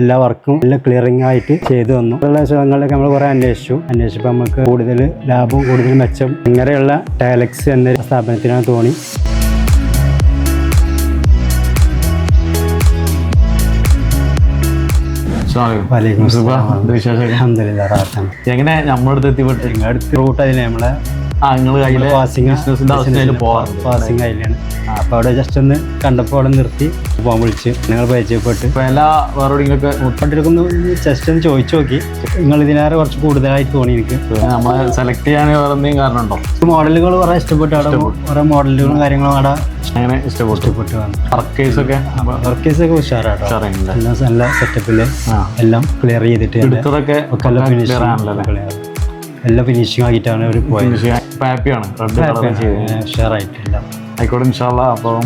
എല്ലാ വർക്കും നല്ല ക്ലിയറിംഗ് ആയിട്ട് ചെയ്തു വന്നു. ഉള്ള സ്ഥലങ്ങളിലൊക്കെ നമ്മൾ കുറേ അന്വേഷിച്ചപ്പോൾ നമുക്ക് കൂടുതൽ ലാഭവും കൂടുതൽ മെച്ചം ഇങ്ങനെയുള്ള ടൈലക്സ് എന്ന സ്ഥാപനത്തിനാണ് തോന്നി. എങ്ങനെ നമ്മളടുത്ത് എത്തിപ്പെട്ടു? അടുത്ത റൂട്ട് അതിലെ നമ്മളെ പാസിംഗ് അതിലാണ്. അപ്പൊ അവിടെ ജസ്റ്റ് ഒന്ന് കണ്ടപ്പോൾ അവിടെ നിർത്തി പോകാൻ വിളിച്ച് ഞങ്ങൾ പരിചയപ്പെട്ട് എല്ലാ വേറെയൊക്കെ മുട്ടോണ്ടിരിക്കുന്നു. ജസ്റ്റ് ഒന്ന് ചോദിച്ചു നോക്കി. നിങ്ങൾ ഇതിനേറെ കുറച്ച് കൂടുതലായിട്ട് തോന്നി എനിക്ക്. നമ്മളെ സെലക്ട് ചെയ്യാൻ വേറെ എന്തെങ്കിലും കാരണം ഉണ്ടോ? മോഡലുകൾ കുറെ ഇഷ്ടപ്പെട്ടു. അവിടെ കുറെ മോഡലുകളും കാര്യങ്ങളും അവിടെ അങ്ങനെ ഇഷ്ടപ്പെട്ടു വന്നു. വർക്കേഴ്സൊക്കെ ഉഷാറാട്ടോ. നല്ല സെറ്റപ്പില് എല്ലാം ക്ലിയർ ചെയ്തിട്ട് എല്ലാം ഫിനിഷിംഗ് ആയിട്ടാണ് അവർ പോയത്. ഹാപ്പിയാണ്. ഉഷാറായിട്ടില്ല. ആയിക്കോട്ടെ ഇൻഷാ അല്ലാഹ്. അപ്പം